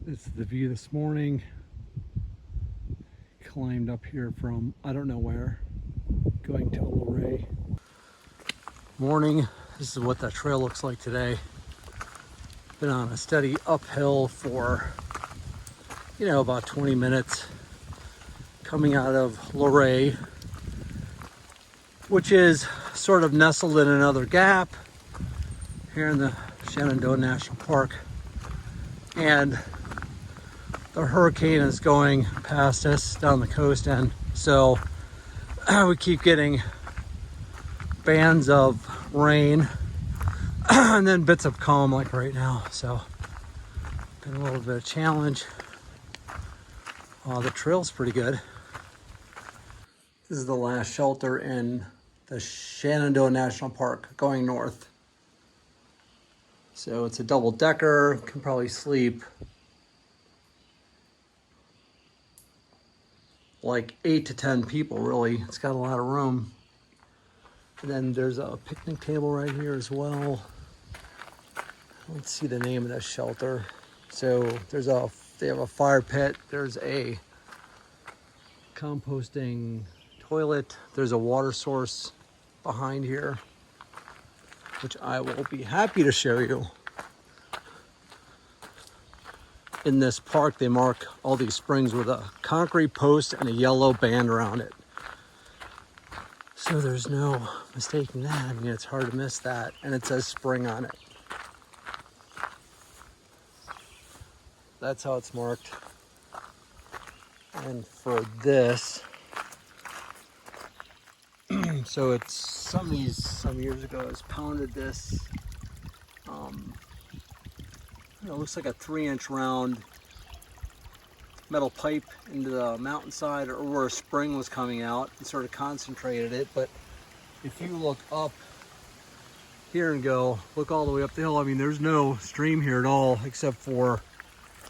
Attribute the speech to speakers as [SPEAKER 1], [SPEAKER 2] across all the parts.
[SPEAKER 1] This is the view this morning. Climbed up here from I don't know where, going to Luray. Morning. This is what that trail looks like today. Been on a steady uphill for, about 20 minutes. Coming out of Luray, which is sort of nestled in another gap here in the Shenandoah National Park. And the hurricane is going past us down the coast, and so we keep getting bands of rain and then bits of calm like right now. So been a little bit of challenge. The trail's pretty good. This is the last shelter in the Shenandoah National Park going north. So it's a double decker, can probably sleep like 8 to 10 people really. It's got a lot of room. And then there's a picnic table right here as well. Let's see the name of that shelter. So they have a fire pit. There's a composting toilet. There's a water source behind here, which I will be happy to show you. In this park, they mark all these springs with a concrete post and a yellow band around it. So there's no mistaking that. I mean, it's hard to miss that. And it says spring on it. That's how it's marked. And for this, so it's some years ago, has pounded this. It looks like a 3-inch round metal pipe into the mountainside or where a spring was coming out and sort of concentrated it. But if you look up here and look all the way up the hill, I mean, there's no stream here at all except for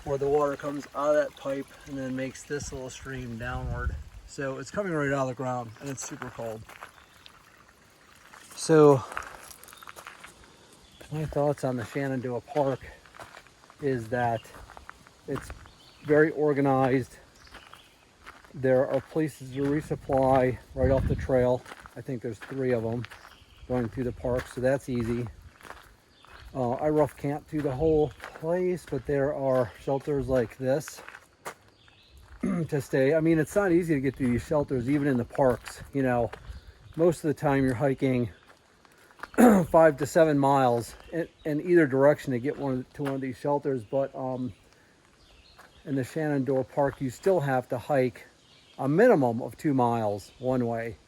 [SPEAKER 1] where the water comes out of that pipe and then makes this little stream downward. So it's coming right out of the ground and it's super cold. So my thoughts on the Shenandoah Park is that it's very organized. There are places to resupply right off the trail. I think there's 3 of them going through the park, so that's easy. I rough camp through the whole place, but there are shelters like this to stay. I mean, it's not easy to get to these shelters, even in the parks. Most of the time you're hiking 5 to 7 miles in either direction to get to one of these shelters. But in the Shenandoah Park, you still have to hike a minimum of 2 miles one way,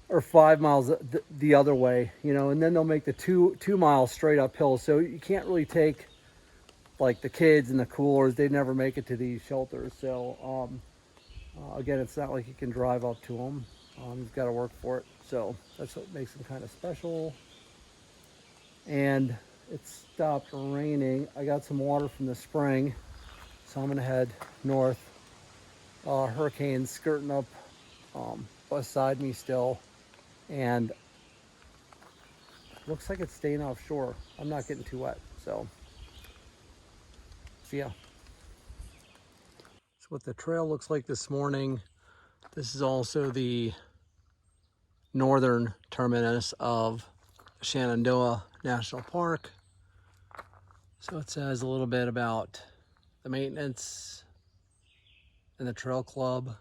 [SPEAKER 1] or 5 miles the other way. And then they'll make the 2 miles straight uphill. So you can't really take like the kids and the coolers. They never make it to these shelters. So again, it's not like you can drive up to them. You've got to work for it. So that's what makes them kind of special. And it stopped raining. I got some water from the spring, so I'm gonna head north. Hurricane's skirting up beside me still, and looks like it's staying offshore. I'm not getting too wet, so see ya. That's what the trail looks like this morning. This is also the northern terminus of Shenandoah National Park. So it says a little bit about the maintenance and the trail club.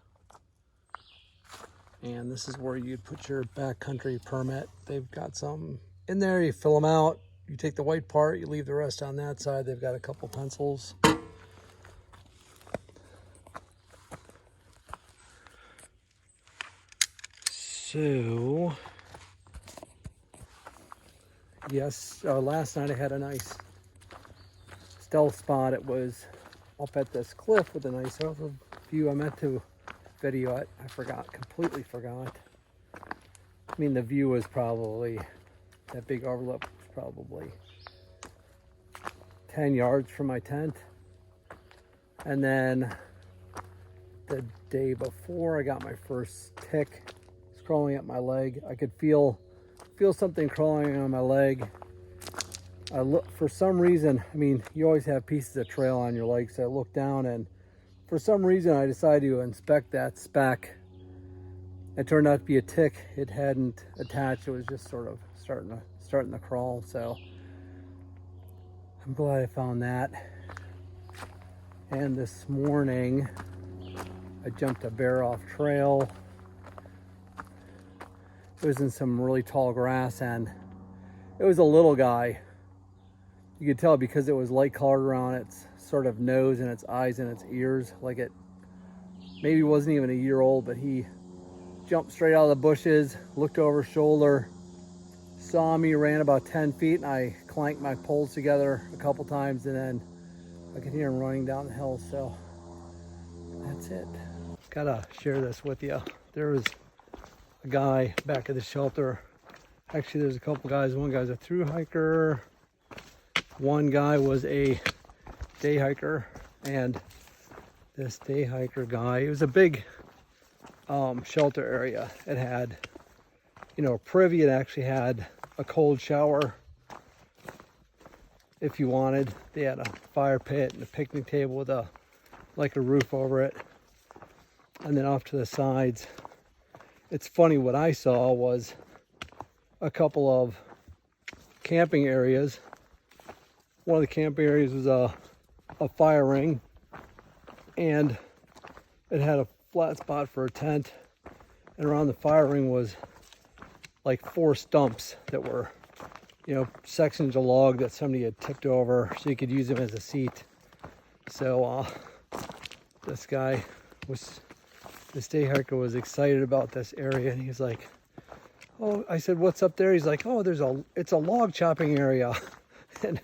[SPEAKER 1] And this is where you'd put your backcountry permit. They've got some in there, you fill them out. You take the white part, you leave the rest on that side. They've got a couple pencils. So, yes, last night I had a nice stealth spot. It was up at this cliff with a nice overview. I meant to video it. I completely forgot. I mean, the view was probably, that big overlook was probably 10 yards from my tent. And then the day before, I got my first tick crawling up my leg. I could feel something crawling on my leg I look for some reason. I mean, you always have pieces of trail on your legs. So I looked down, and for some reason, I decided to inspect that speck. It turned out to be a tick. It hadn't attached. It was just sort of starting to crawl. So I'm glad I found that. And this morning, I jumped a bear off trail. It was in some really tall grass, and it was a little guy. You could tell because it was light colored around its sort of nose and its eyes and its ears. Like it maybe wasn't even a year old, but he jumped straight out of the bushes, looked over his shoulder, saw me, ran about 10 feet, and I clanked my poles together a couple times, and then I could hear him running down the hill. So that's it. Gotta share this with you. There was a guy back at the shelter. Actually, there's a couple guys. One guy's a thru hiker. One guy was a day hiker, and this day hiker guy, it was a big shelter area. It had, you know, a privy. It actually had a cold shower if you wanted. They had a fire pit and a picnic table with a roof over it. And then off to the sides, it's funny, what I saw was a couple of camping areas. One of the camping areas was a fire ring, and it had a flat spot for a tent, and around the fire ring was like 4 stumps that were, you know, sections of log that somebody had tipped over so you could use them as a seat. So this day hiker was excited about this area, and he's like, oh, I said, what's up there? He's like, oh, it's a log chopping area. And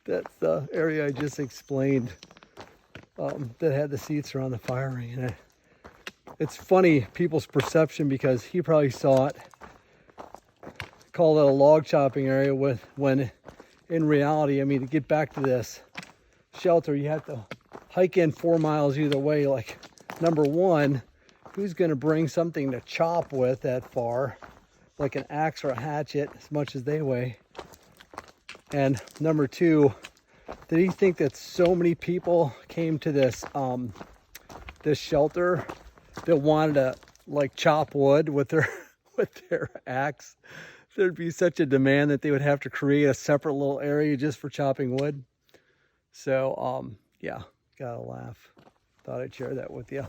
[SPEAKER 1] that's the area I just explained, that had the seats around the fire ring. And it's funny, people's perception, because he probably saw it, called it a log chopping area, when in reality, I mean, to get back to this shelter, you have to hike in 4 miles either way. Like, number one, who's going to bring something to chop with that far, like an axe or a hatchet, as much as they weigh? And number two, did he think that so many people came to this this shelter that wanted to like chop wood with their axe? There'd be such a demand that they would have to create a separate little area just for chopping wood. So yeah, gotta laugh. Thought I'd share that with you.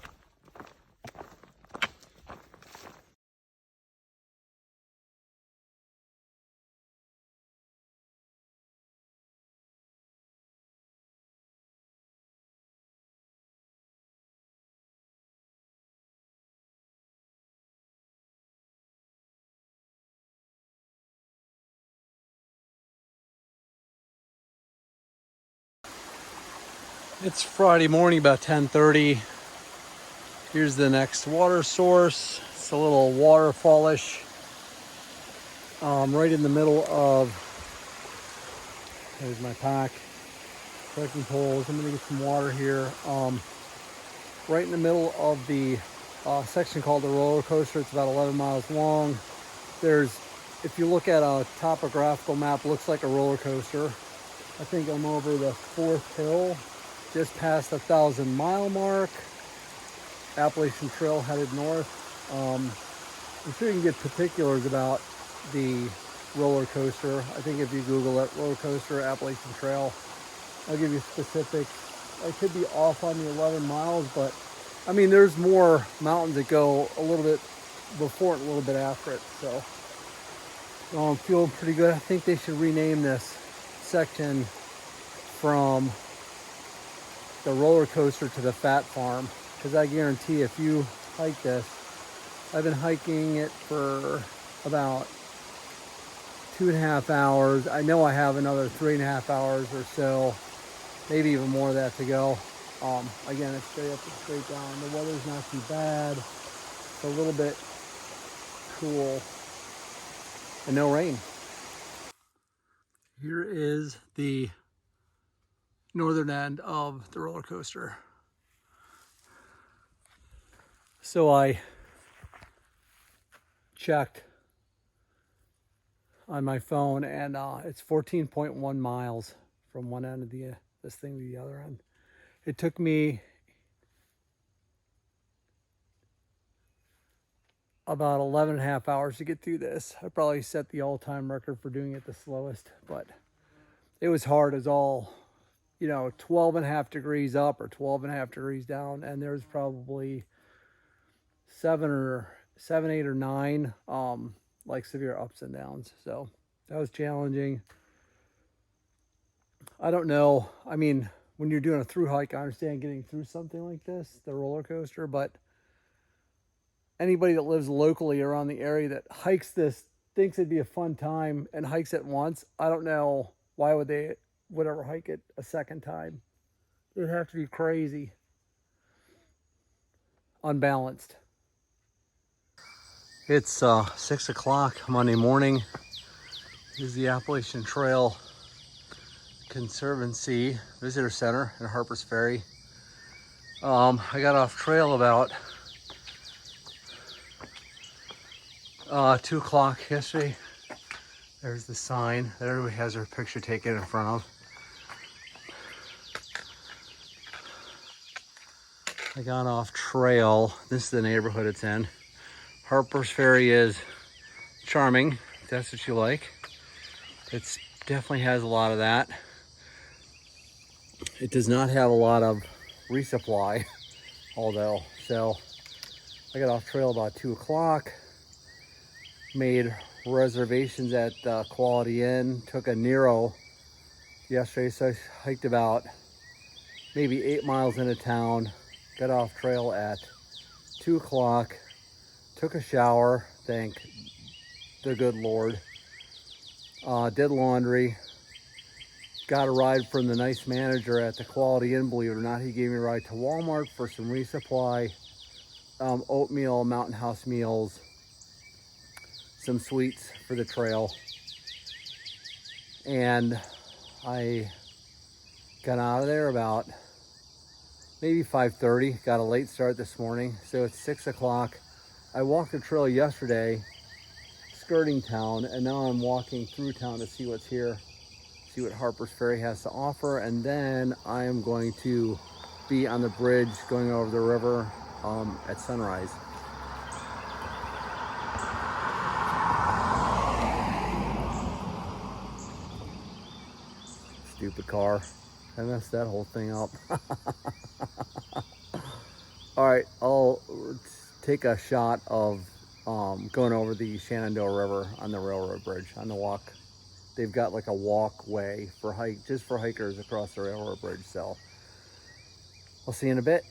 [SPEAKER 1] It's Friday morning, about 10:30. Here's the next water source. It's a little waterfallish, right in the middle of, there's my pack, trekking poles. I'm gonna get some water here. Right in the middle of the section called the roller coaster. It's about 11 miles long. If you look at a topographical map, it looks like a roller coaster. I think I'm over the 4th hill, just past the 1,000-mile mark. Appalachian Trail headed north. I'm sure you can get particulars about the roller coaster. I think if you Google it, roller coaster, Appalachian Trail, I'll give you specifics. I could be off on the 11 miles, but I mean, there's more mountains that go a little bit before it and a little bit after it. So I'm feeling pretty good. I think they should rename this section from the roller coaster to the fat farm, because I guarantee if you hike this, I've been hiking it for about 2.5 hours. I know I have another 3.5 hours or so, maybe even more of that to go. Again, it's straight up and straight down. The weather's not too bad. It's a little bit cool and no rain. Here is the northern end of the roller coaster. So I checked on my phone, and it's 14.1 miles from one end of this thing to the other end. It took me about 11 and a half hours to get through this. I probably set the all-time record for doing it the slowest, but it was hard as all, 12 and a half degrees up or 12 and a half degrees down, and there's probably seven, 8 or 9 like severe ups and downs. So that was challenging. I don't know. I mean, when you're doing a through hike, I understand getting through something like this, the roller coaster, but anybody that lives locally around the area that hikes this thinks it'd be a fun time and hikes it once. I don't know why would they ever hike it a second time. It'd have to be crazy. Unbalanced. It's 6 o'clock Monday morning. This is the Appalachian Trail Conservancy Visitor Center in Harpers Ferry. I got off trail about 2 o'clock yesterday. There's the sign that everybody has their picture taken in front of. I got off trail. This is the neighborhood it's in. Harpers Ferry is charming, if that's what you like. It definitely has a lot of that. It does not have a lot of resupply, although. So I got off trail about 2 o'clock. Made reservations at Quality Inn. Took a Nero yesterday, so I hiked about maybe 8 miles into town. Got off trail at 2 o'clock. Took a shower, thank the good Lord. Did laundry. Got a ride from the nice manager at the Quality Inn, believe it or not. He gave me a ride to Walmart for some resupply, oatmeal, Mountain House meals, some sweets for the trail. And I got out of there about maybe 5:30. Got a late start this morning, so it's 6 o'clock. I walked the trail yesterday, skirting town, and now I'm walking through town to see what's here, see what Harpers Ferry has to offer, and then I am going to be on the bridge going over the river at sunrise. Stupid car. I messed that whole thing up. All right, I'll take a shot of going over the Shenandoah River on the railroad bridge on the walk. They've got like a walkway for just for hikers across the railroad bridge. So I'll see you in a bit.